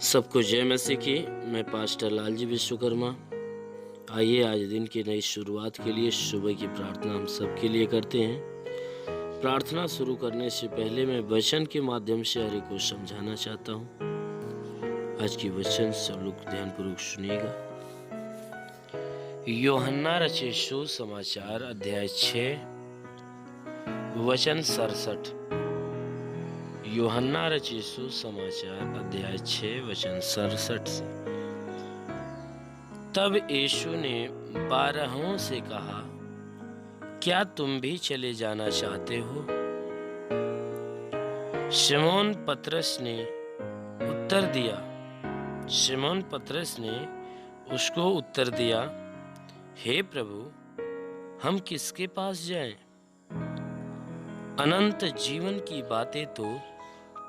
सबको जय मसीह की। मैं पास्टर लालजी विश्वकर्मा। आइए आज दिन की नई शुरुआत के लिए सुबह की प्रार्थना हम सबके लिए करते हैं। प्रार्थना शुरू करने से पहले मैं वचन के माध्यम से हरि को समझाना चाहता हूँ। आज की वचन सब लोग ध्यानपूर्वक सुनिएगा। यूहन्ना रचित सुसमाचार अध्याय 6 वचन 67। यूहन्ना रचित सुसमाचार अध्याय 6 वचन 67 से। तब यीशु ने 12 से कहा, क्या तुम भी चले जाना चाहते हो? शिमोन पतरस ने उसको उत्तर दिया, हे प्रभु, हम किसके पास जाएं? अनंत जीवन की बातें तो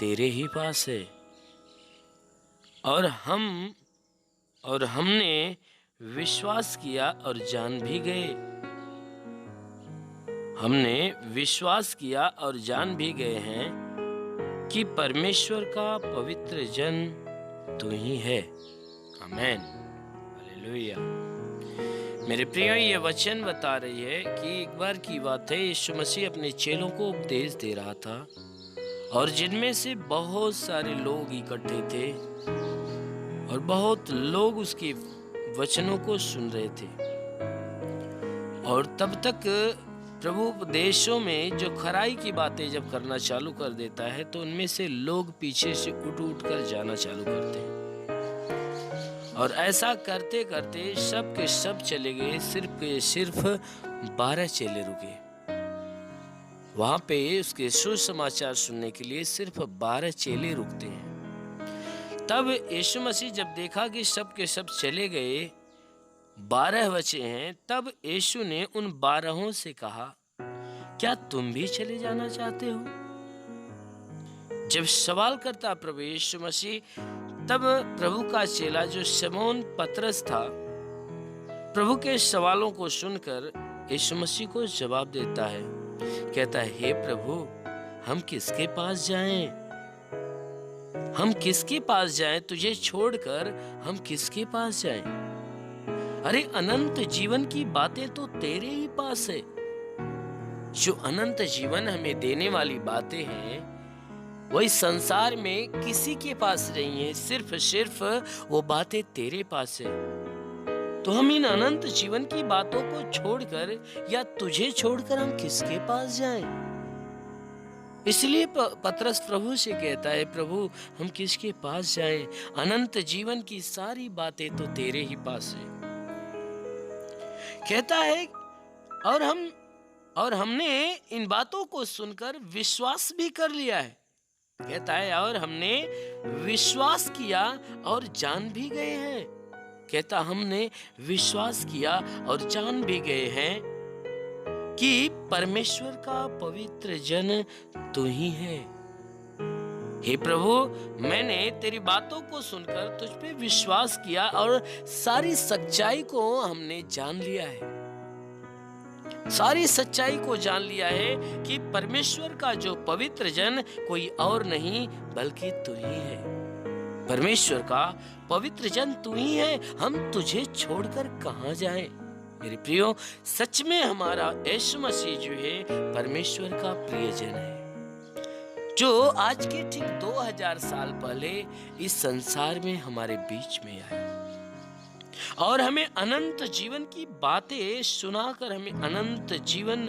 तेरे ही पास है, और हमने विश्वास किया और जान भी गए। हैं कि परमेश्वर का पवित्र जन तू ही है। आमेन, हालेलुया। मेरे प्रियो, ये वचन बता रही है कि एक बार की बात है, यीशु मसीह अपने चेलों को उपदेश दे रहा था और जिनमें से बहुत सारे लोग इकट्ठे थे और बहुत लोग उसके वचनों को सुन रहे थे। और तब तक प्रभु उपदेशों में जो खराई की बातें जब करना चालू कर देता है तो उनमें से लोग पीछे से उठ कर जाना चालू करते हैं। और ऐसा करते करते सब के सब चले गए, सिर्फ के सिर्फ 12 चेले रुके। वहां पे उसके सुसमाचार सुनने के लिए सिर्फ 12 चेले रुकते हैं। तब यीशु मसीह जब देखा कि सब के सब चले गए, 12 बचे हैं, तब यीशु ने उन 12 से कहा, क्या तुम भी चले जाना चाहते हो? जब सवाल करता प्रभु यीशु मसीह, तब प्रभु का चेला जो शिमोन पतरस था, प्रभु के सवालों को सुनकर यीशु मसीह को जवाब देता है। कहता है, हे प्रभु, हम किसके पास जाएं? तुझे छोड़कर हम किसके पास जाएं? अरे अनंत जीवन की बातें तो तेरे ही पास है। जो अनंत जीवन हमें देने वाली बातें हैं, वही संसार में किसी के पास नहीं है, सिर्फ वो बातें तेरे पास है। तो हम इन अनंत जीवन की बातों को छोड़कर या तुझे छोड़कर हम किसके पास जाएं? इसलिए पतरस प्रभु से कहता है, प्रभु, हम किसके पास जाएं? अनंत जीवन की सारी बातें तो तेरे ही पास है। कहता है, और हमने इन बातों को सुनकर विश्वास भी कर लिया है। कहता है, और हमने विश्वास किया और जान भी गए हैं। कहता, हमने विश्वास किया और जान भी गए हैं कि परमेश्वर का पवित्र जन तू ही है। हे प्रभु, मैंने तेरी बातों को सुनकर तुझ पे विश्वास किया और सारी सच्चाई को हमने जान लिया है। सारी सच्चाई को जान लिया है कि परमेश्वर का जो पवित्र जन कोई और नहीं बल्कि तू ही है। परमेश्वर का पवित्र जन तू ही है, हम तुझे छोड़कर कहां जाएं? मेरे प्रियो, सच में हमारा यीशु मसीह जो है परमेश्वर का प्रियजन है, जो आज के ठीक 2000 साल पहले इस संसार में हमारे बीच में आया और हमें अनंत जीवन की बातें सुनाकर हमें अनंत जीवन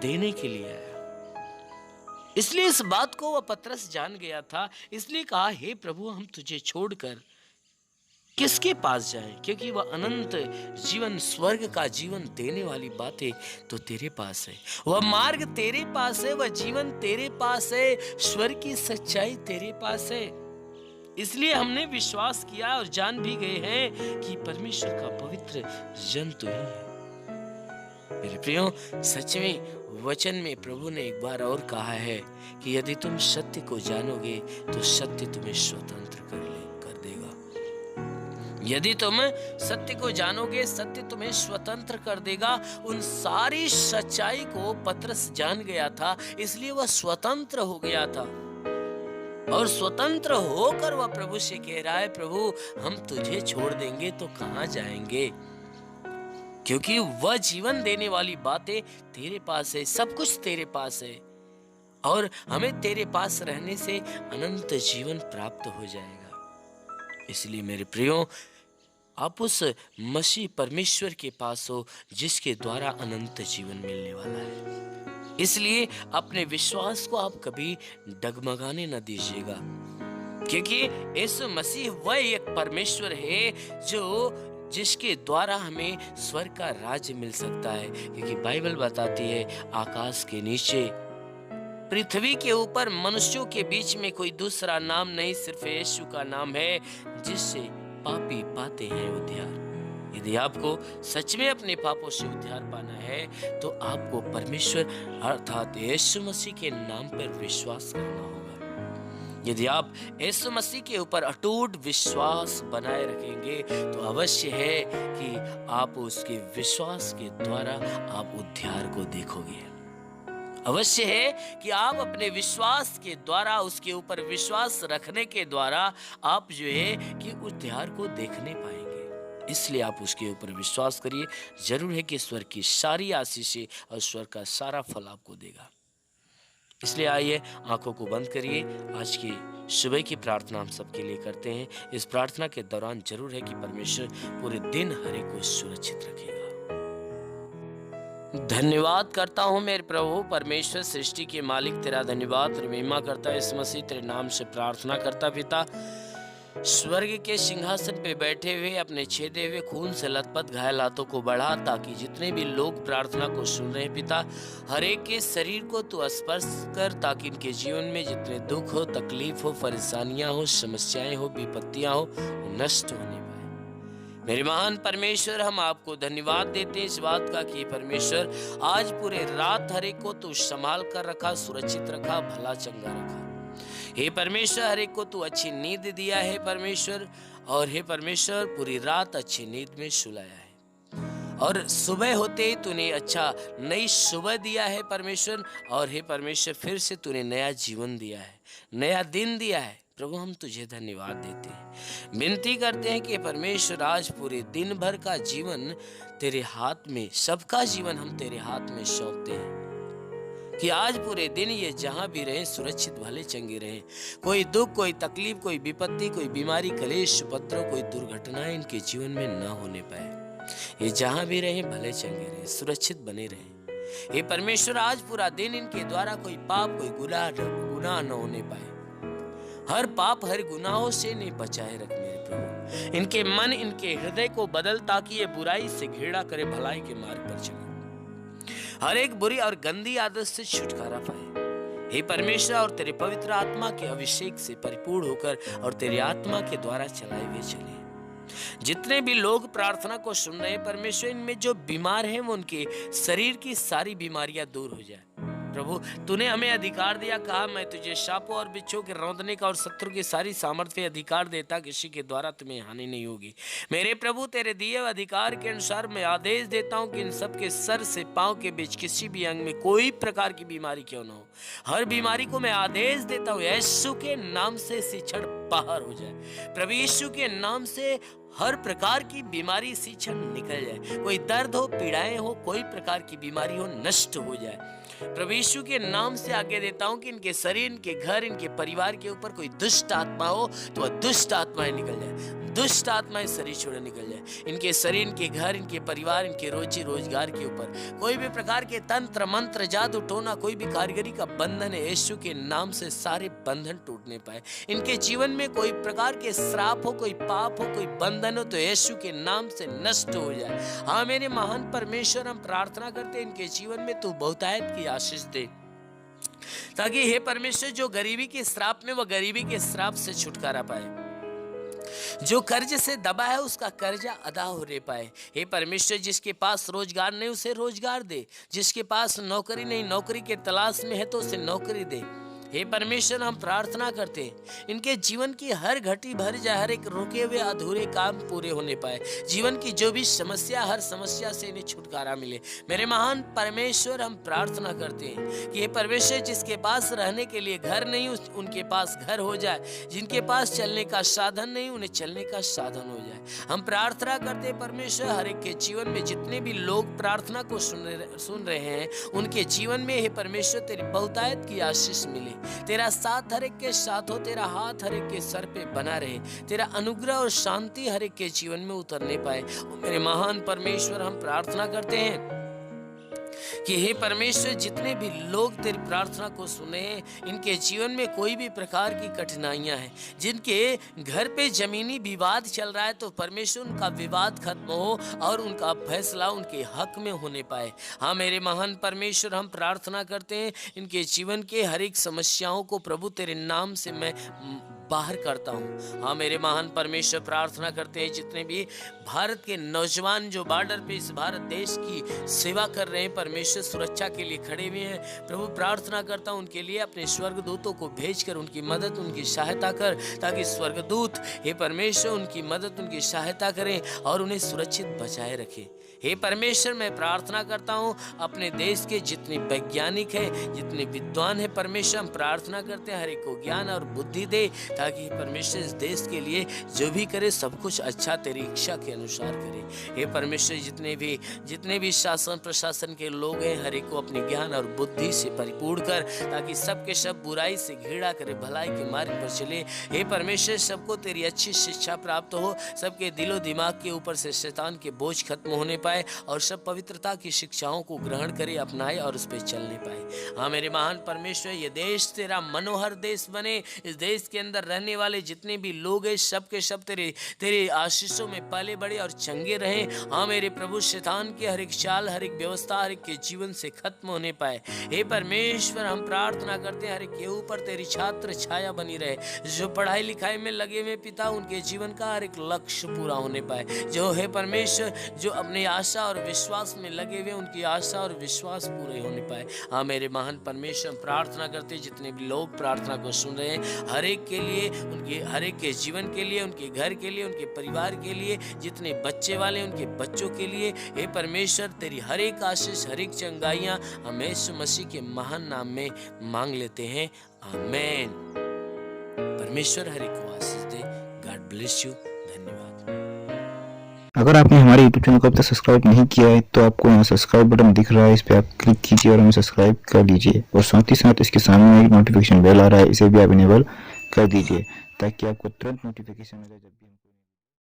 देने के लिए आया। इसलिए इस बात को वह पतरस जान गया था, इसलिए कहा, हे प्रभु, हम तुझे छोड़कर किसके पास जाएं? क्योंकि वह अनंत जीवन, स्वर्ग का जीवन देने वाली बातें तो तेरे पास है। वह मार्ग तेरे पास है, वह जीवन तेरे पास है, स्वर्ग की सच्चाई तेरे पास है। इसलिए हमने विश्वास किया और जान भी गए हैं कि परमेश्वर का पवित्र जन तू ही है। मेरे प्रियो, सच में वचन में प्रभु ने एक बार और कहा है कि यदि तुम सत्य को जानोगे तो सत्य तुम्हें स्वतंत्र कर देगा। यदि तुम सत्य को जानोगे, सत्य तुम्हें स्वतंत्र कर देगा। उन सारी सच्चाई को पतरस जान गया था, इसलिए वह स्वतंत्र हो गया था। और स्वतंत्र होकर वह प्रभु से कह रहा है, प्रभु हम तुझे छोड़ देंगे तो कहां जाएंगे, क्योंकि वह जीवन देने वाली बातें तेरे पास है, सब कुछ तेरे पास है और हमें तेरे पास रहने से अनंत जीवन प्राप्त हो जाएगा। इसलिए मेरे प्रियो, आप उस मसीह परमेश्वर के पास हो जिसके द्वारा अनंत जीवन मिलने वाला है। इसलिए अपने विश्वास को आप कभी डगमगाने न दीजिएगा, क्योंकि यीशु मसीह वह एक परमेश्वर है जिसके द्वारा हमें स्वर्ग का राज्य मिल सकता है। क्योंकि बाइबल बताती है, आकाश के नीचे पृथ्वी के ऊपर मनुष्यों के बीच में कोई दूसरा नाम नहीं, सिर्फ यीशु का नाम है जिससे पापी पाते हैं उद्धार। यदि आपको सच में अपने पापों से उद्धार पाना है तो आपको परमेश्वर अर्थात यीशु मसीह के नाम पर विश्वास करना होगा। यदि आप यीशु मसीह के ऊपर अटूट विश्वास बनाए रखेंगे तो अवश्य है कि आप उसके विश्वास के द्वारा आप उद्धार को देखोगे। अवश्य है कि आप अपने विश्वास के द्वारा, उसके ऊपर विश्वास रखने के द्वारा आप जो है कि उद्धार को देखने पाएंगे। इसलिए आप उसके ऊपर विश्वास करिए। जरूर है कि स्वर्ग की सारी आशीषें और स्वर्ग का सारा फल आपको देगा। इसलिए आइए आंखों को बंद करिए। आज की सुबह की प्रार्थना हम सबके लिए करते हैं। इस प्रार्थना के दौरान जरूर है कि परमेश्वर पूरे दिन हर एक को सुरक्षित रखेगा। धन्यवाद करता हूँ मेरे प्रभु परमेश्वर, सृष्टि के मालिक, तेरा धन्यवाद और महिमा करता है इस मसीह तेरे नाम से प्रार्थना करता पिता। स्वर्ग के सिंहासन पे बैठे हुए अपने छेदे हुए खून से लथपथ घायल हाथों को बढ़ा, ताकि जितने भी लोग प्रार्थना को सुन रहे हैं पिता, हर एक के शरीर को तू स्पर्श कर, ताकि इनके जीवन में जितने दुख हो, तकलीफ हो, परेशानियां हो, समस्याएं हो, विपत्तियां हो, नष्ट होने पाए। मेरे महान परमेश्वर, हम आपको धन्यवाद देते हैं इस बात का कि परमेश्वर आज पूरे रात हर एक को तू संभाल कर रखा, सुरक्षित रखा, भला चंगा रखा। हे परमेश्वर, हर एक को तू अच्छी नींद दिया है परमेश्वर, और हे परमेश्वर पूरी रात अच्छी नींद में सुलाया है, और सुबह होते ही तूने अच्छा नई सुबह दिया है परमेश्वर, और हे परमेश्वर फिर से तूने नया जीवन दिया है, नया दिन दिया है। प्रभु हम तुझे धन्यवाद देते हैं, विनती करते हैं कि परमेश्वर आज पूरे दिन भर का जीवन तेरे हाथ में, सबका जीवन हम तेरे हाथ में सौंपते हैं, कि आज पूरे दिन ये जहां भी रहे सुरक्षित भले चंगे रहे। कोई दुख, कोई तकलीफ, कोई विपत्ति, कोई बीमारी, कलेश, उपद्रव, कोई दुर्घटनाएं इनके जीवन में न होने पाए। ये जहां भी रहे भले चंगे रहे, सुरक्षित बने रहे। ये परमेश्वर आज पूरा दिन इनके द्वारा कोई पाप, कोई गुनाह न होने पाए। हर पाप, हर गुनाहों से इन्हें बचाए रख मेरे प्रभु। इनके मन, इनके हृदय को बदल, ताकि ये बुराई से घृणा करे, भलाई के मार्ग पर चले, हर एक बुरी और गंदी आदत से छुटकारा पाए। हे परमेश्वर, और तेरे पवित्र आत्मा के अभिषेक से परिपूर्ण होकर और तेरी आत्मा के द्वारा चलाए हुए चले। जितने भी लोग प्रार्थना को सुन रहे हैं परमेश्वर, इनमें जो बीमार हैं वो उनके शरीर की सारी बीमारियां दूर हो जाए। प्रभु तूने हमें अधिकार दिया, कहा मैं तुझे शापों और बिच्छों के रौंदने का और शत्रु की सारी सामर्थ्य अधिकार देता, किसी के द्वारा तुम्हें हानि नहीं होगी। मेरे प्रभु तेरे दिए अधिकार के अनुसार मैं आदेश देता हूं कि इन सब के सर से पांव के बीच किसी भी अंग में कोई प्रकार की बीमारी क्यों न हो, हर बीमारी को मैं आदेश देता हूं यीशु के नाम से शिक्षण बाहर हो जाए। प्रभु यीशु के नाम से हर प्रकार की बीमारी शिक्षण निकल जाए। कोई दर्द हो, पीड़ाएं हो, कोई प्रकार की बीमारी हो, नष्ट हो जाए। प्रभु यीशु के नाम से आगे देता हूं कि इनके शरीर, इनके घर, इनके परिवार के ऊपर कोई दुष्ट आत्मा हो तो वह दुष्ट आत्माएं निकल जाए, दुष्ट आत्माएं शरीर छोड़े निकल जाए। इनके शरीर, इनके घर, इनके परिवार, इनके रोजी रोजगार के ऊपर कोई भी प्रकार के तंत्र मंत्र, जादू टोना, कोई भी कारीगरी का बंधन है, यीशु के नाम से सारे बंधन टूटने पाए। इनके जीवन में कोई प्रकार के श्राप हो, कोई पाप हो, कोई बंधन हो तो यीशु के नाम से नष्ट हो जाए। हाँ मेरे महान परमेश्वर, हम प्रार्थना करते हैं इनके जीवन में तू बहुतायत की आशीष दे, ताकि हे परमेश्वर जो गरीबी के श्राप में, वह गरीबी के श्राप से छुटकारा पाए। जो कर्ज से दबा है उसका कर्जा अदा होने पाए। हे परमेश्वर जिसके पास रोजगार नहीं उसे रोजगार दे, जिसके पास नौकरी नहीं, नौकरी के तलाश में है तो उसे नौकरी दे। हे परमेश्वर, हम प्रार्थना करते हैं इनके जीवन की हर घटी भर जाए, हर एक रुके हुए अधूरे काम पूरे होने पाए। जीवन की जो भी समस्या, हर समस्या से इन्हें छुटकारा मिले। मेरे महान परमेश्वर, हम प्रार्थना करते हैं कि हे परमेश्वर, जिसके पास रहने के लिए घर नहीं उनके पास घर हो जाए, जिनके पास चलने का साधन नहीं उन्हें चलने का साधन हो जाए। हम प्रार्थना करते हैं परमेश्वर, हर एक के जीवन में जितने भी लोग प्रार्थना को सुन रहे हैं उनके जीवन में हे परमेश्वर तेरी बहुतायत की आशीष मिले। तेरा साथ हर एक के साथ हो, तेरा हाथ हर एक के सर पे बना रहे, तेरा अनुग्रह और शांति हर एक के जीवन में उतरने पाए। मेरे महान परमेश्वर, हम प्रार्थना करते हैं कि हे परमेश्वर, जितने भी लोग तेरी प्रार्थना को सुने, इनके जीवन में कोई भी प्रकार की कठिनाइयां हैं, जिनके घर पे जमीनी विवाद चल रहा है, तो परमेश्वर उनका विवाद खत्म हो और उनका फैसला उनके हक में होने पाए। हाँ मेरे महान परमेश्वर, हम प्रार्थना करते हैं इनके जीवन के हर एक समस्याओं को प्रभु तेरे नाम से मैं बाहर करता हूँ। हाँ मेरे महान परमेश्वर, प्रार्थना करते हैं जितने भी भारत के नौजवान जो बॉर्डर पे इस भारत देश की सेवा कर रहे हैं, परमेश्वर सुरक्षा के लिए खड़े हुए हैं, प्रभु प्रार्थना करता हूँ उनके लिए अपने स्वर्गदूतों को भेजकर उनकी मदद, उनकी सहायता कर, ताकि स्वर्गदूत हे परमेश्वर उनकी मदद, उनकी सहायता करें और उन्हें सुरक्षित बचाए रखें। हे परमेश्वर, मैं प्रार्थना करता हूँ अपने देश के जितने वैज्ञानिक हैं, जितने विद्वान हैं, परमेश्वर हम प्रार्थना करते हैं हर एक को ज्ञान और बुद्धि दे, ताकि परमेश्वर इस देश के लिए जो भी करे सब कुछ अच्छा तेरी इच्छा के अनुसार करे। हे परमेश्वर, जितने भी शासन प्रशासन के लोग हैं, हर एक को अपने ज्ञान और बुद्धि से परिपूर्ण कर, ताकि सबके सब बुराई से घृणा करे, भलाई के मार्ग पर चले। हे परमेश्वर, सबको तेरी अच्छी शिक्षा प्राप्त हो, सबके दिलो दिमाग के ऊपर से शैतान के बोझ खत्म होने पाए और सब पवित्रता की शिक्षाओं को ग्रहण करे, अपनाए और उस पर चलने पाए। हाँ मेरे महान परमेश्वर, ये देश तेरा मनोहर देश बने। इस देश के अंदर रहने वाले जितने भी लोग हैं, सब के सब तेरे आशीषों में पले बड़े और चंगे रहें। हाँ मेरे प्रभु, शैतान की हर एक चाल, हर एक व्यवस्था हर एक के जीवन से खत्म होने पाए। हे परमेश्वर, हम प्रार्थना करते हैं हर एक के ऊपर तेरी छात्र छाया बनी रहे। जो पढ़ाई लिखाई में लगे हुए पिता, उनके जीवन का हर एक लक्ष्य पूरा होने पाए। जो है परमेश्वर, जो अपने आशा और विश्वास में लगे हुए, उनकी आशा और विश्वास पूरे होने पाए। हाँ मेरे महान परमेश्वर, प्रार्थना करते जितने भी लोग प्रार्थना को सुन रहे हैं, हर एक के लिए, उनके हर एक के जीवन के लिए, उनके घर के लिए, उनके परिवार के लिए, जितने बच्चे वाले उनके बच्चों के लिए, हे परमेश्वर तेरी हर एक आशीष, हर एक चंगाइयाँ हम यीशु मसीह के महान नाम में मांग लेते हैं। आमीन। परमेश्वर हर एक को आशीष दे। God bless you. धन्यवाद। अगर आपने हमारे YouTube चैनल को अब तक सब्सक्राइब नहीं किया है तो आपको यहाँ सब्सक्राइब बटन दिख रहा है, इस पर आप क्लिक कीजिए और हमें सब्सक्राइब कर लीजिए। और साथ ही साथ इसके सामने एक नोटिफिकेशन बेल आ रहा है, इसे भी आप इनेबल कर दीजिए ताकि आपको तुरंत नोटिफिकेशन मिले जब भी